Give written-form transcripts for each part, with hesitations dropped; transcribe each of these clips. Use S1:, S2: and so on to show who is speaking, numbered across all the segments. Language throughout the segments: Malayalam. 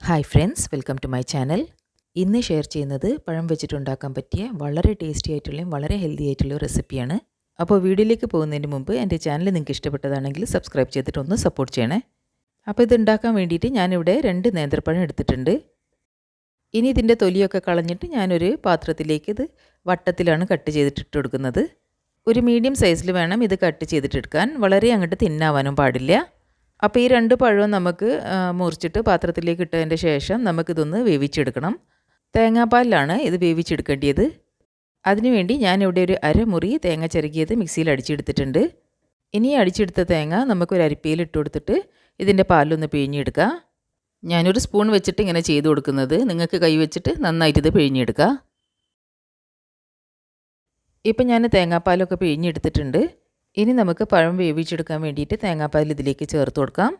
S1: Hi friends, welcome to my channel. ഇന്ന് ഷെയർ ചെയ്യുന്നത് പഴം വെച്ചിട്ടുണ്ടാക്കാൻ പറ്റിയ വളരെ ടേസ്റ്റി ആയിട്ടുള്ളയും വളരെ ഹെൽത്തി ആയിട്ടുള്ള റെസിപ്പിയാണ്. അപ്പോൾ വീഡിയോയിലേക്ക് പോകുന്നതിന് മുമ്പ് എൻ്റെ ചാനൽ നിങ്ങൾക്ക് ഇഷ്ടപ്പെട്ടതാണെങ്കിൽ സബ്സ്ക്രൈബ് ചെയ്തിട്ട് ഒന്ന് സപ്പോർട്ട് ചെയ്യണേ. അപ്പോൾ ഇത് ഉണ്ടാക്കാൻ വേണ്ടിയിട്ട് ഞാനിവിടെ 2 നേന്ത്രപ്പഴം എടുത്തിട്ടുണ്ട്. ഇനി ഇതിൻ്റെ തൊലിയൊക്കെ കളഞ്ഞിട്ട് ഞാനൊരു പാത്രത്തിലേക്ക് ഇത് വട്ടത്തിലാണ് കട്ട് ചെയ്തിട്ട് കൊടുക്കുന്നത്. ഒരു മീഡിയം സൈസിൽ വേണം ഇത് കട്ട് ചെയ്തിട്ടെടുക്കാൻ, വളരെ അങ്ങോട്ട് തിന്നാവാനും പാടില്ല. അപ്പോൾ ഈ 2 പഴവും നമുക്ക് മുറിച്ചിട്ട് പാത്രത്തിലേക്ക് ഇട്ടതിൻ്റെ ശേഷം നമുക്കിതൊന്ന് വേവിച്ചെടുക്കണം. തേങ്ങാപ്പാലിലാണ് ഇത് വേവിച്ചെടുക്കേണ്ടത്. അതിനുവേണ്ടി ഞാനിവിടെ ഒരു അരമുറി തേങ്ങ ചിരകിയത് മിക്സിയിൽ അടിച്ചെടുത്തിട്ടുണ്ട്. ഇനി അടിച്ചെടുത്ത തേങ്ങ നമുക്കൊരു അരിപ്പയിൽ ഇട്ട് കൊടുത്തിട്ട് ഇതിൻ്റെ പാലൊന്ന് പിഴിഞ്ഞെടുക്കുക. ഞാനൊരു സ്പൂൺ വെച്ചിട്ട് ഇങ്ങനെ ചെയ്ത് കൊടുക്കുന്നത്, നിങ്ങൾക്ക് കൈ വെച്ചിട്ട് നന്നായിട്ട് ഇത് പിഴിഞ്ഞെടുക്കുക. ഇപ്പം ഞാൻ തേങ്ങാപ്പാലൊക്കെ പിഴിഞ്ഞെടുത്തിട്ടുണ്ട്. ഇനി നമുക്ക് പഴം വേവിച്ചെടുക്കാൻ വേണ്ടിയിട്ട് തേങ്ങാപ്പാൽ ഇതിലേക്ക് ചേർത്ത് കൊടുക്കാം.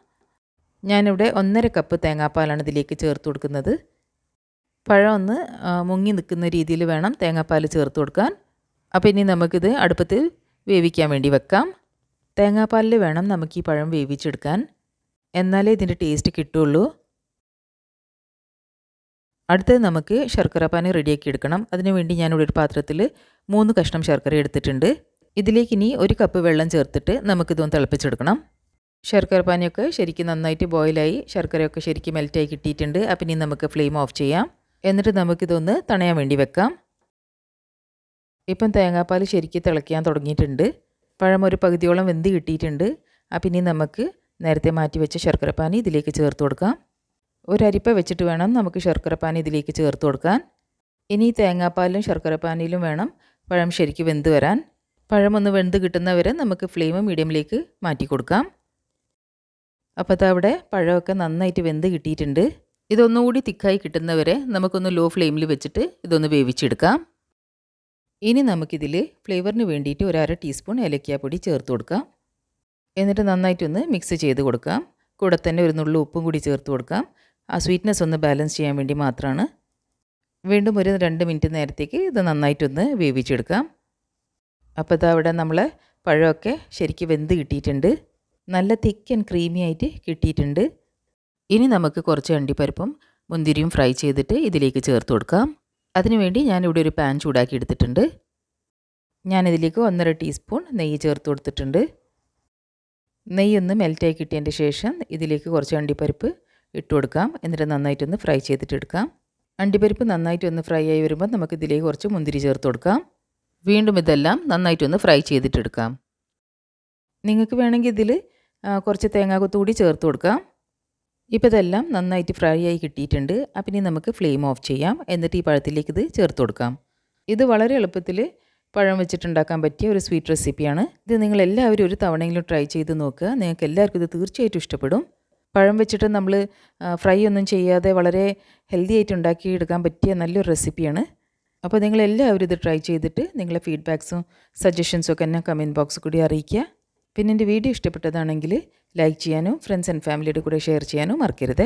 S1: ഞാനിവിടെ 1.5 കപ്പ് തേങ്ങാപ്പാലാണ് ഇതിലേക്ക് ചേർത്ത് കൊടുക്കുന്നത്. പഴം ഒന്ന് മുങ്ങി നിൽക്കുന്ന രീതിയിൽ വേണം തേങ്ങാപ്പാൽ ചേർത്ത് കൊടുക്കാൻ. അപ്പോൾ ഇനി നമുക്കിത് അടുപ്പത്ത് വേവിക്കാൻ വേണ്ടി വെക്കാം. തേങ്ങാപ്പാലിൽ വേണം നമുക്ക് ഈ പഴം വേവിച്ചെടുക്കാൻ, എന്നാലേ ഇതിൻ്റെ ടേസ്റ്റ് കിട്ടുള്ളൂ. അടുത്തത് നമുക്ക് ശർക്കരപ്പാനി റെഡിയാക്കി എടുക്കണം. അതിനുവേണ്ടി ഞാനിവിടെ ഒരു പാത്രത്തിൽ 3 കഷ്ണം ശർക്കര എടുത്തിട്ടുണ്ട്. ഇതിലേക്ക് ഇനി 1 കപ്പ് വെള്ളം ചേർത്തിട്ട് നമുക്കിതൊന്ന് തിളപ്പിച്ചെടുക്കണം. ശർക്കരപ്പാനിയൊക്കെ ശരിക്കും നന്നായിട്ട് ബോയിലായി, ശർക്കരയൊക്കെ ശരിക്കും മെൽറ്റായി കിട്ടിയിട്ടുണ്ട്. അപ്പം ഇനി നമുക്ക് ഫ്ലെയിം ഓഫ് ചെയ്യാം. എന്നിട്ട് നമുക്കിതൊന്ന് തണയാൻ വേണ്ടി വെക്കാം. ഇപ്പം തേങ്ങാപ്പാൽ ശരിക്കും തിളയ്ക്കാൻ തുടങ്ങിയിട്ടുണ്ട്. പഴം ഒരു പകുതിയോളം വെന്ത് കിട്ടിയിട്ടുണ്ട്. അപ്പം ഇനി നമുക്ക് നേരത്തെ മാറ്റി വെച്ച ശർക്കരപ്പാനി ഇതിലേക്ക് ചേർത്ത് കൊടുക്കാം. ഒരരിപ്പ വെച്ചിട്ട് വേണം നമുക്ക് ശർക്കരപ്പാനി ഇതിലേക്ക് ചേർത്ത് കൊടുക്കാൻ. ഇനി തേങ്ങാപ്പാലിലും ശർക്കരപ്പാനിയിലും വേണം പഴം ശരിക്കും വെന്ത് വരാൻ. പഴമൊന്ന് വെന്ത് കിട്ടുന്നവരെ നമുക്ക് ഫ്ലെയിം മീഡിയമിലേക്ക് മാറ്റി കൊടുക്കാം. അപ്പോൾ അതവിടെ പഴമൊക്കെ നന്നായിട്ട് വെന്ത് കിട്ടിയിട്ടുണ്ട്. ഇതൊന്നുകൂടി തിക്കായി കിട്ടുന്നവരെ നമുക്കൊന്ന് ലോ ഫ്ലെയിമിൽ വെച്ചിട്ട് ഇതൊന്ന് വേവിച്ചെടുക്കാം. ഇനി നമുക്കിതിൽ ഫ്ലേവറിന് വേണ്ടിയിട്ട് 1/2 ടീസ്പൂൺ ഏലക്കാപ്പൊടി ചേർത്ത് കൊടുക്കാം. എന്നിട്ട് നന്നായിട്ടൊന്ന് മിക്സ് ചെയ്ത് കൊടുക്കാം. കൂടെ തന്നെ ഒരു നുള്ളു ഉപ്പും കൂടി ചേർത്ത് കൊടുക്കാം. ആ സ്വീറ്റ്നെസ് ഒന്ന് ബാലൻസ് ചെയ്യാൻ വേണ്ടി മാത്രമാണ്. വീണ്ടും ഒരു 2 മിനിറ്റ് നേരത്തേക്ക് ഇത് നന്നായിട്ടൊന്ന് വേവിച്ചെടുക്കാം. അപ്പോൾ ഇതവിടെ നമ്മളെ പഴമൊക്കെ ശരിക്കും വെന്ത് കിട്ടിയിട്ടുണ്ട്. നല്ല തിക്ക് ആൻഡ് ക്രീമി ആയിട്ട് കിട്ടിയിട്ടുണ്ട്. ഇനി നമുക്ക് കുറച്ച് അണ്ടിപ്പരിപ്പും മുന്തിരിയും ഫ്രൈ ചെയ്തിട്ട് ഇതിലേക്ക് ചേർത്ത് കൊടുക്കാം. അതിനുവേണ്ടി ഞാനിവിടെ ഒരു പാൻ ചൂടാക്കി എടുത്തിട്ടുണ്ട്. ഞാനിതിലേക്ക് 1.5 ടീസ്പൂൺ നെയ്യ് ചേർത്ത് കൊടുത്തിട്ടുണ്ട്. നെയ്യൊന്ന് മെൽറ്റായി കിട്ടിയതിൻ്റെ ശേഷം ഇതിലേക്ക് കുറച്ച് അണ്ടിപ്പരിപ്പ് ഇട്ട് കൊടുക്കാം. എന്നിട്ട് നന്നായിട്ടൊന്ന് ഫ്രൈ ചെയ്തിട്ടെടുക്കാം. അണ്ടിപ്പരിപ്പ് നന്നായിട്ടൊന്ന് ഫ്രൈ ആയി വരുമ്പോൾ നമുക്കിതിലേക്ക് കുറച്ച് മുന്തിരി ചേർത്ത് കൊടുക്കാം. വീണ്ടും ഇതെല്ലാം നന്നായിട്ടൊന്ന് ഫ്രൈ ചെയ്തിട്ടെടുക്കാം. നിങ്ങൾക്ക് വേണമെങ്കിൽ ഇതിൽ കുറച്ച് തേങ്ങാക്കൊത്ത് കൂടി ചേർത്ത് കൊടുക്കാം. ഇപ്പോൾ ഇതെല്ലാം നന്നായിട്ട് ഫ്രൈ ആയി കിട്ടിയിട്ടുണ്ട്. അപ്പം ഇനി നമുക്ക് ഫ്ലെയിം ഓഫ് ചെയ്യാം. എന്നിട്ട് ഈ പഴത്തിലേക്ക് ഇത് ചേർത്ത് കൊടുക്കാം. ഇത് വളരെ എളുപ്പത്തിൽ പഴം വെച്ചിട്ടുണ്ടാക്കാൻ പറ്റിയ ഒരു സ്വീറ്റ് റെസിപ്പിയാണ്. ഇത് നിങ്ങളെല്ലാവരും ഒരു തവണയെങ്കിലും ട്രൈ ചെയ്ത് നോക്കുക. നിങ്ങൾക്ക് എല്ലാവർക്കും ഇത് തീർച്ചയായിട്ടും ഇഷ്ടപ്പെടും. പഴം വെച്ചിട്ട് നമ്മൾ ഫ്രൈ ഒന്നും ചെയ്യാതെ വളരെ ഹെൽത്തി ആയിട്ട് ഉണ്ടാക്കിയെടുക്കാൻ പറ്റിയ നല്ലൊരു റെസിപ്പിയാണ്. അപ്പോൾ നിങ്ങളെല്ലാവരും ഇത് ട്രൈ ചെയ്തിട്ട് നിങ്ങളെ ഫീഡ്ബാക്സും സജഷൻസും ഒക്കെ എന്നെ കമൻറ്റ് ബോക്സിൽ കൂടി അറിയിക്കുക. പിന്നെ എൻ്റെ വീഡിയോ ഇഷ്ടപ്പെട്ടതാണെങ്കിൽ ലൈക്ക് ചെയ്യാനും ഫ്രണ്ട്സ് ആൻഡ് ഫാമിലിയുടെ കൂടെ ഷെയർ ചെയ്യാനും മറക്കരുത്.